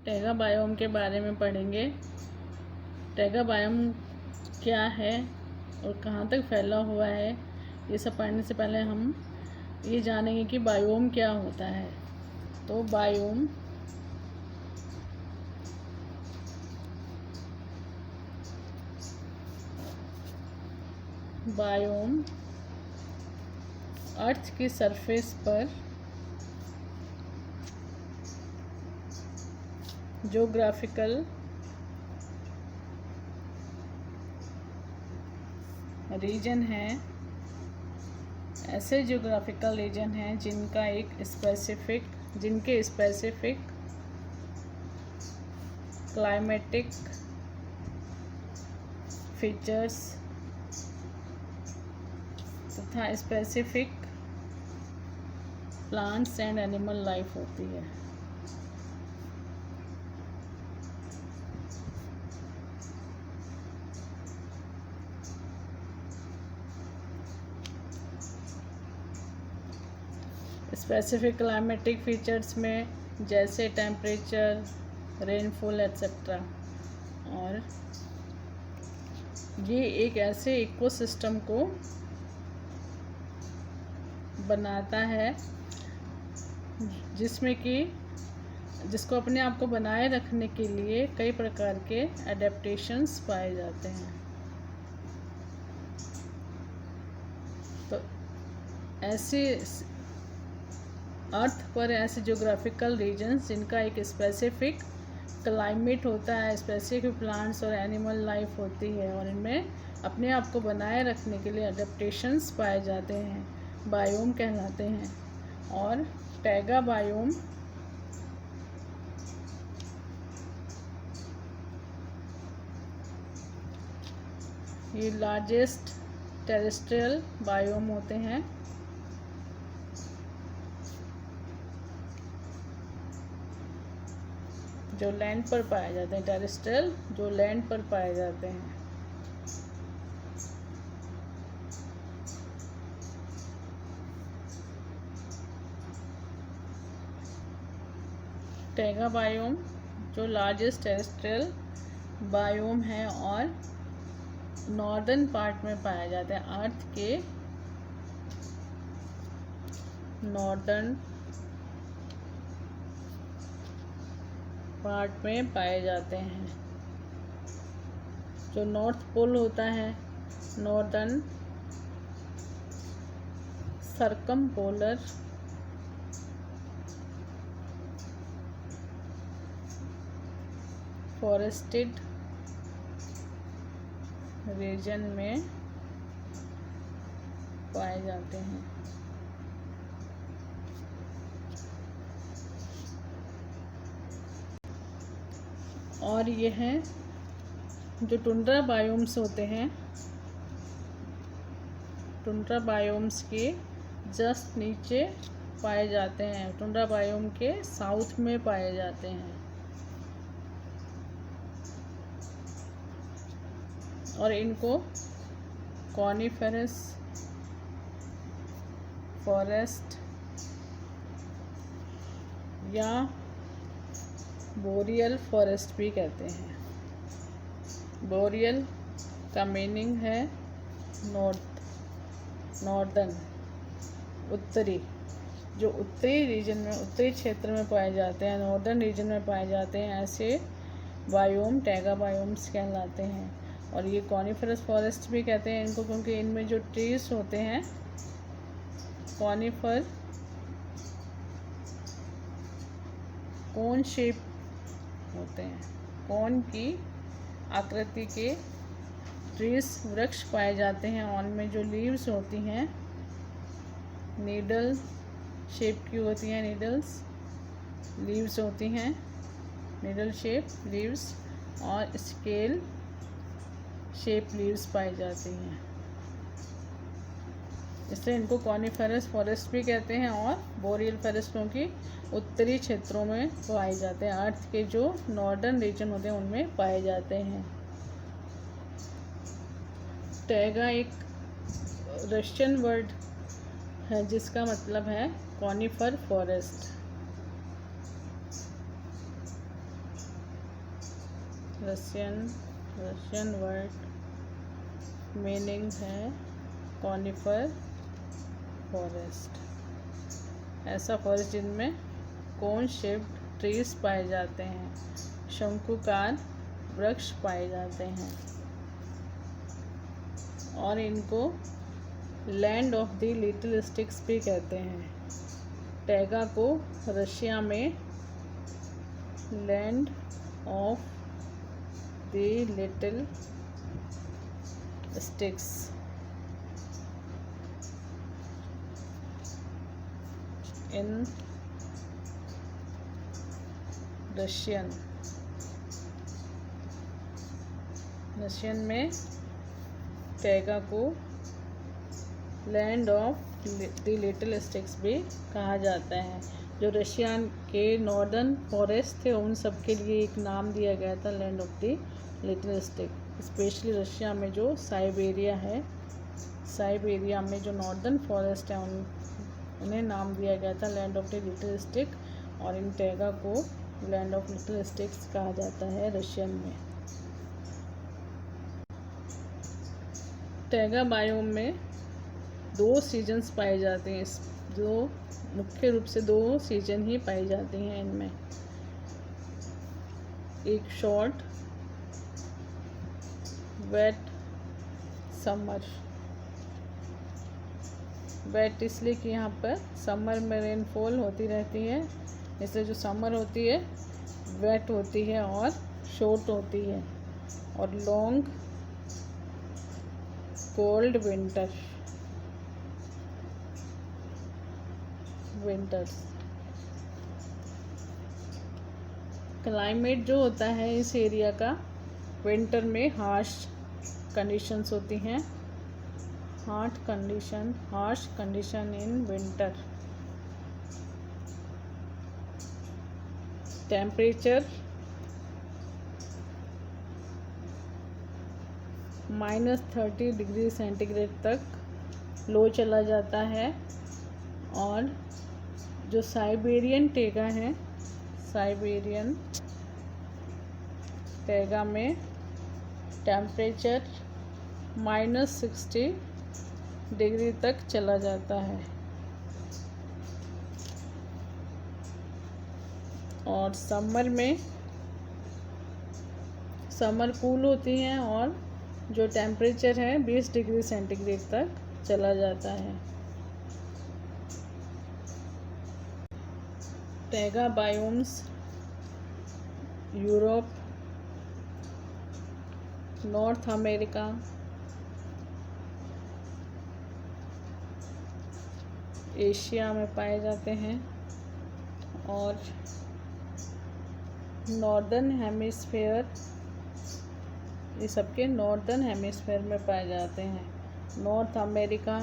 Taiga biome के बारे में पढ़ेंगे। टैगा बायोम क्या है और कहाँ तक फैला हुआ है, ये सब पढ़ने से पहले हम ये जानेंगे कि बायोम क्या होता है। तो बायोम अर्थ की सरफेस पर ज्योग्राफिकल रीजन है, ऐसे ज्योग्राफिकल रीजन हैं जिनके स्पेसिफिक क्लाइमेटिक फीचर्स तथा specific plants and animal life होती है। स्पेसिफिक क्लाइमेटिक फीचर्स में जैसे टेम्परेचर, रेनफॉल एट्सेट्रा। और ये एक ऐसे इकोसिस्टम को बनाता है जिसको अपने आप को बनाए रखने के लिए कई प्रकार के एडेप्टेशंस पाए जाते हैं। तो ऐसे अर्थ पर ऐसे ज्योग्राफिकल रीजन्स जिनका एक स्पेसिफिक क्लाइमेट होता है, स्पेसिफिक प्लांट्स और एनिमल लाइफ होती है और इनमें अपने आप को बनाए रखने के लिए एडेप्टेशंस पाए जाते हैं, बायोम कहलाते हैं। और टैगा बायोम ये लार्जेस्ट टेरेस्ट्रियल बायोम होते हैं। जो लैंड पर पाए जाते हैं, टेरेस्ट्रियल जो लैंड पर पाए जाते हैं। टैगा बायोम जो लार्जेस्ट टेरेस्ट्रियल बायोम है और नॉर्दर्न पार्ट में पाया जाता है, अर्थ के नॉर्दर्न पार्ट में पाए जाते हैं। जो नॉर्थ पोल होता है, नॉर्दर्न सर्कमपोलर फॉरेस्टेड रीजन में पाए जाते हैं। और ये हैं जो टुंड्रा बायोम्स होते हैं, टुंड्रा बायोम्स के जस्ट नीचे पाए जाते हैं, टुंड्रा बायोम के साउथ में पाए जाते हैं। और इनको कॉनिफेरस फॉरेस्ट या बोरियल फॉरेस्ट भी कहते हैं। बोरियल का मीनिंग है नॉर्दर्न, उत्तरी। जो उत्तरी रीजन में, उत्तरी क्षेत्र में पाए जाते हैं, नॉर्दर्न रीजन में पाए जाते हैं, ऐसे बायोम टैगा बायोम्स कहलाते हैं। और ये कॉनिफेरस फॉरेस्ट भी कहते हैं इनको, क्योंकि इनमें जो ट्रीज होते हैं कॉनिफर कोन शेप होते हैं, कोन की आकृति के ट्रीज वृक्ष पाए जाते हैं। और उनमें जो लीव्स होती हैं नीडल शेप की होती हैं, नीडल्स लीव्स होती हैं, नीडल शेप लीव्स और स्केल शेप लीव्स पाई जाती हैं। इसलिए इनको कॉनिफेरस फॉरेस्ट भी कहते हैं। और बोरियल फॉरेस्ट क्योंकि उत्तरी क्षेत्रों में पाए जाते हैं, अर्थ के जो नॉर्दर्न रीजन होते हैं उनमें पाए जाते हैं। टैगा एक रशियन वर्ड है जिसका मतलब है conifer forest. Russian word meaning है कॉनिफर फॉरेस्ट, ऐसा फॉरेस्ट जिनमें कोन शेप्ड ट्रीज पाए जाते हैं, शंकुकार वृक्ष पाए जाते हैं, और इनको land of the little sticks भी कहते हैं। टैगा को रशिया में land of the little sticks in Russian में टैगा को land of the little sticks भी कहा जाता है। जो रशियन के नॉर्दर्न फॉरेस्ट थे उन सब के लिए एक नाम दिया गया था land of the little stick. Specially Russia में जो साइबेरिया है, साइबेरिया में जो नॉर्दर्न फॉरेस्ट है उन्हें नाम दिया गया था land of the little stick, और इन टैगा को लैंड ऑफ लिटिल स्टिक्स कहा जाता है रशियन में। टैगा बायोम में 2 सीजन्स पाए जाते हैं, जो मुख्य रूप से 2 सीजन ही पाई जाती हैं इनमें। एक शॉर्ट वेट समर, वेट इसलिए कि यहाँ पर समर में रेनफॉल होती रहती है, इसलिए जो समर होती है वेट होती है और शॉर्ट होती है, और लॉन्ग कोल्ड विंटर्स। क्लाइमेट जो होता है इस एरिया का विंटर में हार्श कंडीशंस होती हैं, harsh condition in winter. Temperature -30 degree centigrade तक लो चला जाता है, और जो साइबेरियन टैगा है, साइबेरियन टैगा में टेम्परेचर -60 डिग्री तक चला जाता है, और समर कूल होती हैं और जो टेम्परेचर है 20 डिग्री सेंटीग्रेड तक चला जाता है। Taiga biomes Europe, north America, Asia में पाए जाते हैं, और नॉर्दर्न हेमिस्फेयर, ये सबके नॉर्दर्न हेमिस्फेयर में पाए जाते हैं। North America,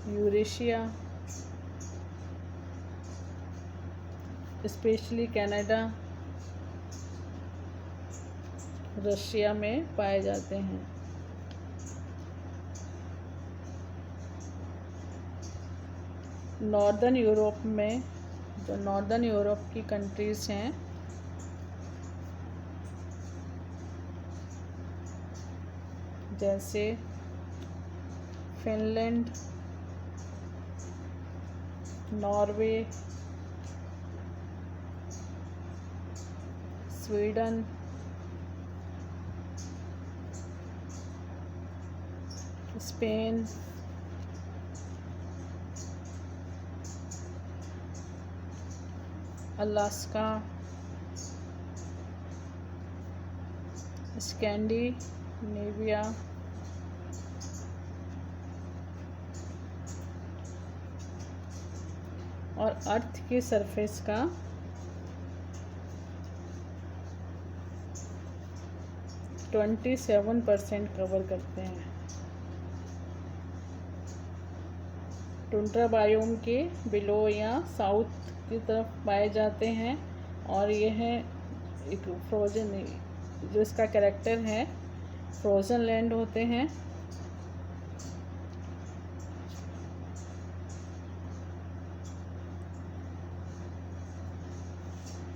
Eurasia, specially Canada, Russia में पाए जाते हैं। नॉर्दर्न यूरोप में, जो नॉर्दर्न यूरोप की कंट्रीज़ हैं, जैसे Finland, Norway, Sweden, Spain, Alaska, Scandinavia, और अर्थ की सरफेस का 27% कवर करते हैं। टुंड्रा बायोम के बिलो या साउथ की तरफ पाए जाते हैं, और यह एक फ्रोजन, जो इसका कैरेक्टर है फ्रोजन लैंड होते हैं।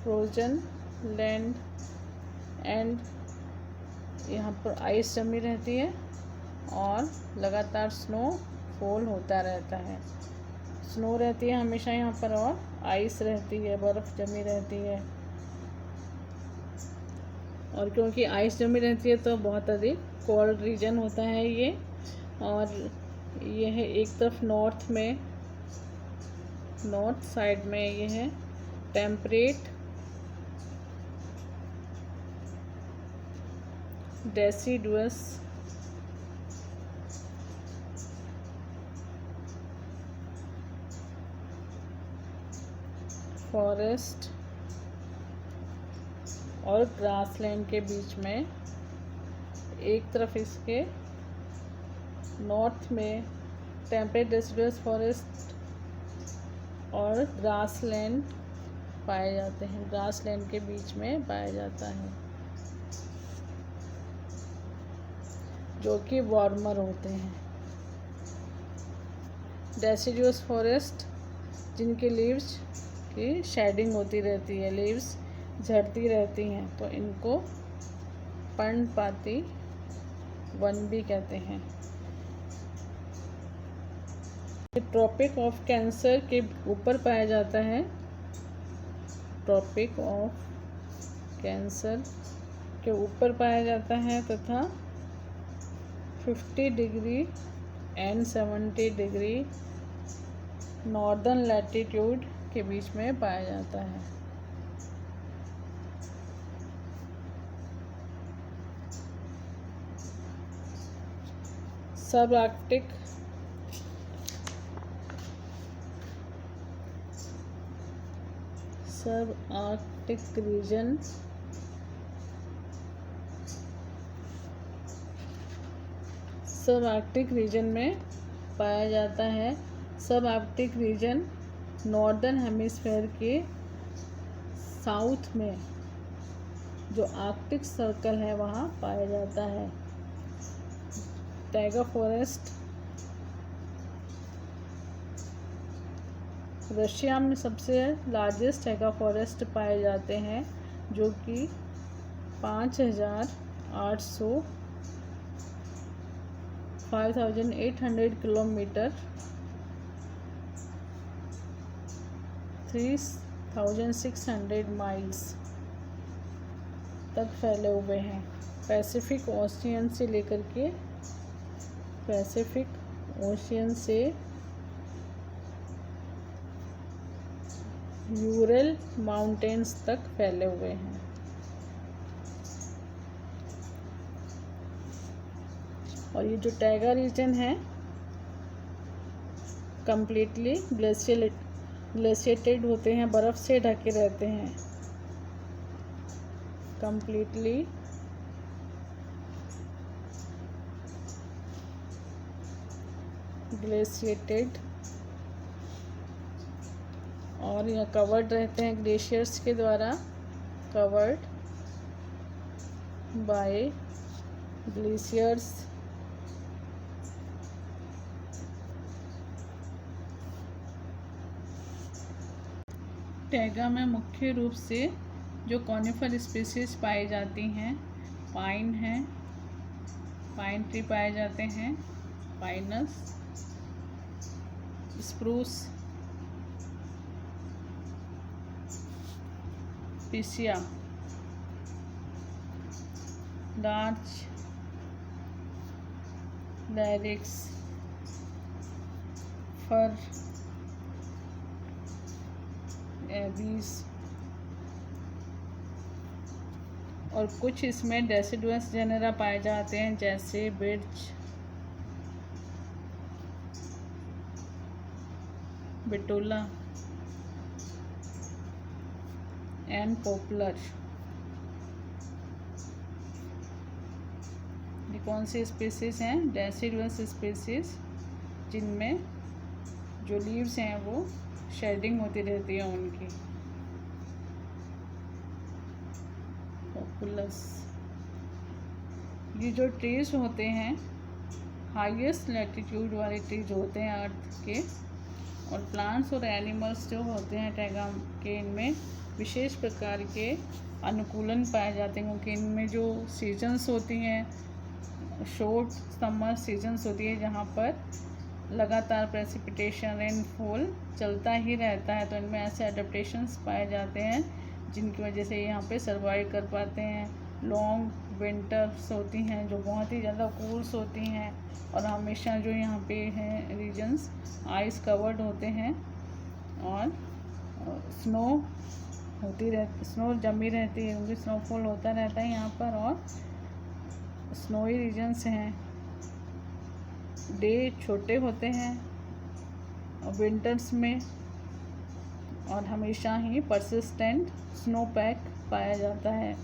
फ्रोजन लैंड एंड यहाँ पर आइस जमी रहती है और लगातार स्नो फॉल होता रहता है। स्नो रहती है हमेशा यहाँ पर और आइस रहती है, बर्फ़ जमी रहती है। और क्योंकि आइस जमी रहती है तो बहुत अधिक कोल्ड रीजन होता है ये। और यह एक तरफ नॉर्थ साइड में ये है टेम्परेट डेसिडुअस फॉरेस्ट और ग्रासलैंड के बीच में एक तरफ इसके नॉर्थ में टेम्परेट डेसिडुअस फॉरेस्ट और ग्रासलैंड पाए जाते हैं, ग्रासलैंड के बीच में पाया जाता है जो कि वार्मर होते हैं। डेसिडुअस फॉरेस्ट जिनके लीव्स की शेडिंग होती रहती है, लीव्स झड़ती रहती हैं, तो इनको पर्णपाती वन भी कहते हैं। ट्रॉपिक ऑफ कैंसर के ऊपर पाया जाता है, ट्रॉपिक ऑफ कैंसर के ऊपर पाया जाता है तथा 50 degree and 70 degree northern latitude के बीच में पाया जाता है। सब आर्कटिक रीजन सब आर्कटिक रीजन में पाया जाता है। सब आर्कटिक रीजन नॉर्दर्न हेमिस्फेयर के साउथ में जो आर्कटिक सर्कल है वहाँ पाया जाता है। टैगा फॉरेस्ट रशिया में सबसे लार्जेस्ट टैगा फॉरेस्ट पाए जाते हैं जो कि 5800 किलोमीटर 3600 माइल्स तक फैले हुए हैं। पैसिफिक ओशियन से लेकर के यूरल माउंटेन्स तक फैले हुए हैं। और ये जो टैगा रीजन है कम्प्लीटली ग्लेशिएटेड होते हैं, बर्फ़ से ढके रहते हैं, कम्प्लीटली ग्लेशिएटेड और यह कवर्ड रहते हैं ग्लेशियर्स के द्वारा, कवर्ड बाय ग्लेशियर्स। टैगा में मुख्य रूप से जो कॉनिफर स्पीसीज पाई जाती हैं, पाइन है, पाइन ट्री पाए जाते हैं, पाइनस, स्प्रूस, पिसिया, लार्च, डायरेक्स, फर, एबीस और कुछ इसमें डेसिडुअस जेनेरा पाए जाते हैं जैसे बिर्च, बिटुला एंड पॉपुलर। ये कौन सी स्पीसीज हैं? डेसिडुअस स्पीसीज जिनमें जो लीव्स हैं वो शेडिंग होती रहती है उनकी। पॉपुलस। ये जो ट्रीज होते हैं हाईएस्ट लैटिट्यूड वाले ट्रीज होते हैं अर्थ के, और प्लांट्स और एनिमल्स जो होते हैं टैगा के, इनमें विशेष प्रकार के अनुकूलन पाए जाते हैं, क्योंकि इनमें जो सीजन्स होती हैं, शॉर्ट समर सीजन्स होती है जहाँ पर लगातार प्रेसिपिटेशन रेनफॉल चलता ही रहता है, तो इनमें ऐसे एडेप्टेशंस पाए जाते हैं जिनकी वजह से यहाँ पे सर्वाइव कर पाते हैं। लॉन्ग विंटर्स होती हैं जो बहुत ही ज़्यादा कूल्स होती हैं, और हमेशा जो यहाँ पे हैं रीजन्स आइस कवर्ड होते हैं, और स्नो स्नो जमी रहती है, क्योंकि स्नोफॉल होता रहता है यहाँ पर, और स्नोई रीजन्स हैं। डे छोटे होते हैं विंटर्स में, और हमेशा ही परसिस्टेंट स्नो पैक पाया जाता है।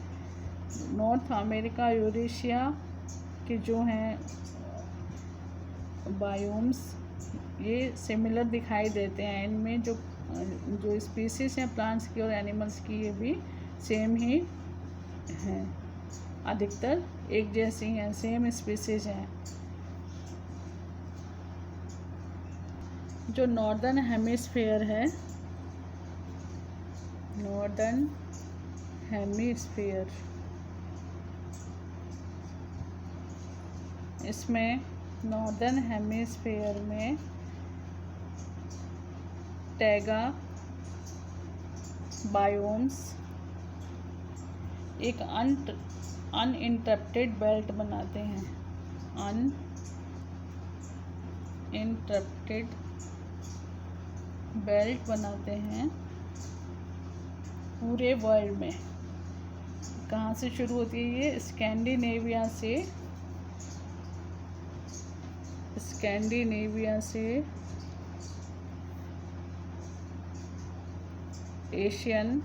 नॉर्थ अमेरिका यूरेशिया के जो हैं बायोम्स ये सिमिलर दिखाई देते हैं। इनमें जो स्पीसीज हैं प्लांट्स की और एनिमल्स की, ये भी सेम ही हैं, अधिकतर एक जैसी हैं, सेम स्पीसीज हैं। जो नॉर्दर्न हेमिस्फीयर है, नॉर्दर्न हेमिस्फीयर, इसमें नॉर्दर्न हेमिस्फीयर में टैगा बायोम्स एक अनइंटरप्टेड बेल्ट बनाते हैं, अनइंटरप्टेड बेल्ट बनाते हैं पूरे वर्ल्ड में। कहाँ से शुरू होती है ये? स्कैंडिनेविया से एशियन,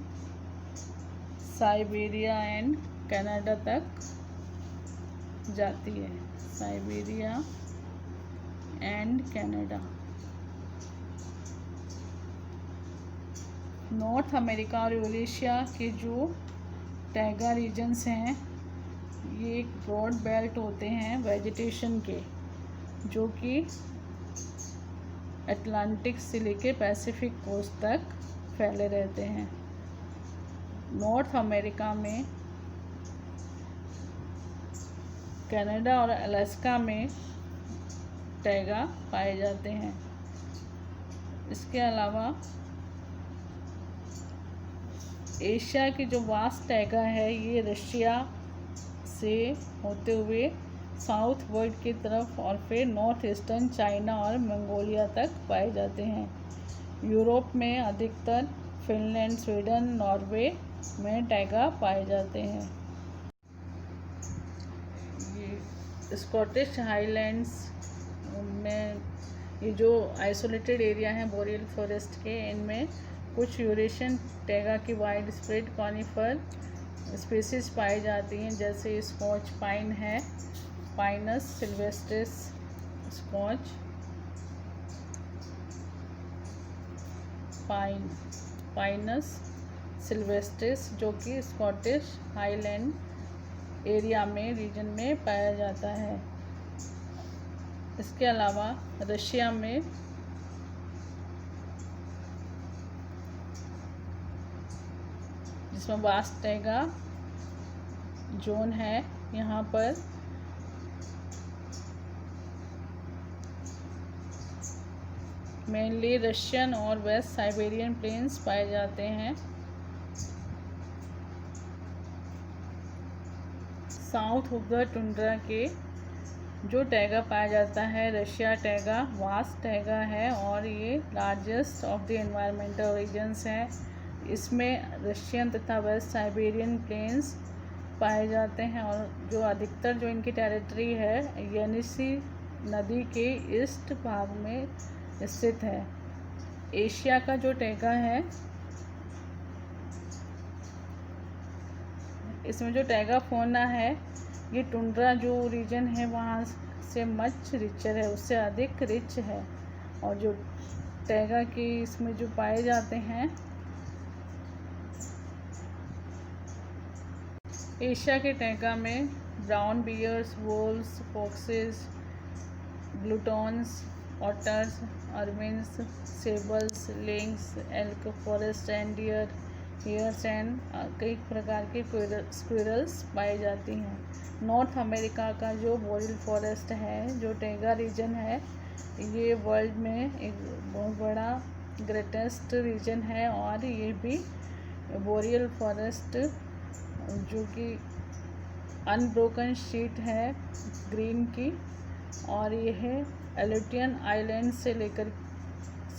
साइबेरिया एंड कनाडा तक जाती है, Siberia and Canada. North America और यूरेशिया के जो टैगा रीजन्स हैं, ये एक ब्रॉड बेल्ट होते हैं वेजिटेशन के, जो कि अटलांटिक से लेके पैसिफिक कोस्ट तक फैले रहते हैं। नॉर्थ अमेरिका में कनाडा और अलास्का में टैगा पाए जाते हैं। इसके अलावा एशिया की जो वास्ट टैगा है, ये रशिया से होते हुए साउथ वर्ल्ड की तरफ और फिर नॉर्थ ईस्टर्न चाइना और मंगोलिया तक पाए जाते हैं। यूरोप में अधिकतर फिनलैंड, स्वीडन, नॉर्वे में टैगा पाए जाते हैं। ये स्कॉटिश हाईलैंड्स में ये जो आइसोलेटेड एरिया हैं बोरियल फॉरेस्ट के, इनमें कुछ यूरेशियन टैगा की वाइड स्प्रेड कॉनिफर स्पीसीज पाई जाती हैं, जैसे स्कॉच पाइन है, pinus sylvestris Scotch pine, pinus sylvestris, जो कि स्कॉटिश हाईलैंड एरिया में रीजन में पाया जाता है। इसके अलावा रशिया में जिसमें वास्ट टैगा जोन है, यहाँ पर मेनली रशियन और वेस्ट साइबेरियन प्लेन्स पाए जाते हैं। साउथ ऑफ द टुंड्रा के जो टैगा पाया जाता है, रशिया टैगा वास्ट टैगा है, और ये largest of the environmental regions है। इसमें रशियन तथा वेस्ट साइबेरियन प्लेन्स पाए जाते हैं, और जो अधिकतर जो इनकी टेरिटरी है येनिसी नदी के ईस्ट भाग में स्थित है। एशिया का जो टैगा है, इसमें जो टैगा फोना है, ये टुंड्रा जो रीजन है वहाँ से मच रिचर है, उससे अधिक रिच है। और जो टैगा की इसमें जो पाए जाते हैं, एशिया के टैगा में brown bears, voles, foxes, gluttons, otters, ermines, sables, lynx, elk, forest reindeer, hares and कई प्रकार के स्क्विरल्स पाई जाती हैं। नॉर्थ अमेरिका का जो बोरियल फॉरेस्ट है, जो टैगा रीजन है, ये वर्ल्ड में एक बहुत बड़ा ग्रेटेस्ट रीजन है और ये भी बोरियल फॉरेस्ट जो कि अनब्रोकन शीट है ग्रीन की, और यह एलुटियन आइलैंड से लेकर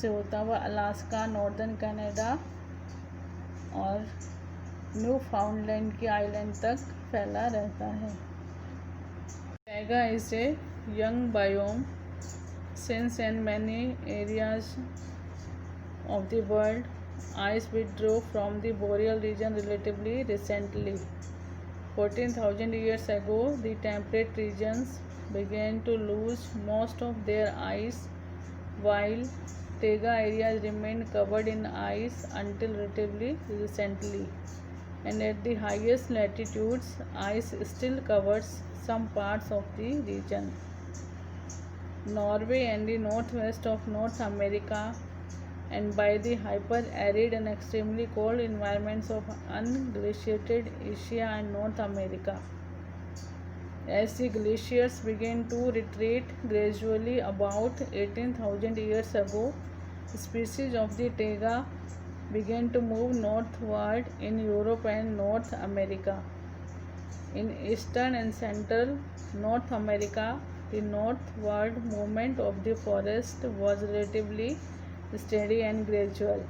से होता हुआ अलास्का, नॉर्दर्न कनाडा और न्यू फाउंडलैंड की आइलैंड तक फैला रहता है। Taiga is a young biome since in many areas of the world ice withdrew from the boreal region relatively recently. 14,000 years ago, the temperate regions began to lose most of their ice, while taiga areas remained covered in ice until relatively recently. And at the highest latitudes, ice still covers some parts of the region. Norway and the northwest of North America, and by the hyper-arid and extremely cold environments of unglaciated Asia and North America. As the glaciers began to retreat gradually about 18,000 years ago, species of the taiga began to move northward in Europe and North America. In eastern and central North America, the northward movement of the forest was relatively steady and gradual.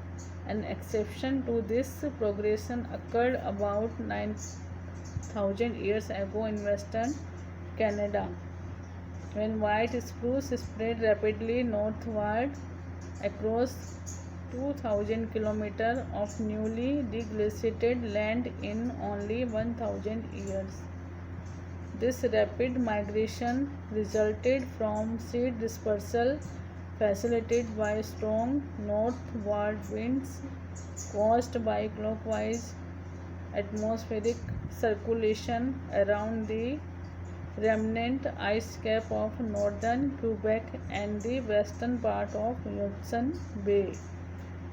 An exception to this progression occurred about 9,000 years ago in western Canada, when white spruce spread rapidly northward across 2,000 kilometers of newly deglaciated land in only 1,000 years. This rapid migration resulted from seed dispersal facilitated by strong northward winds caused by clockwise atmospheric circulation around the remnant ice cap of northern Quebec and the western part of Hudson Bay.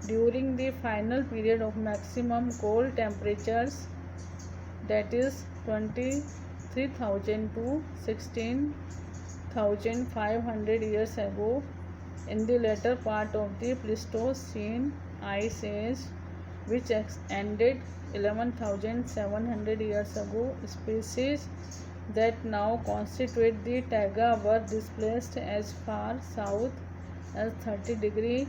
During the final period of maximum cold temperatures, that is 23,000 to 16,500 years ago, in the latter part of the Pleistocene Ice Age, which ended 11,700 years ago, species that now constitute the taiga were displaced as far south as 30°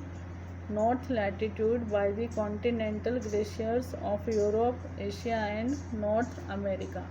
north latitude by the continental glaciers of Europe, Asia and North America.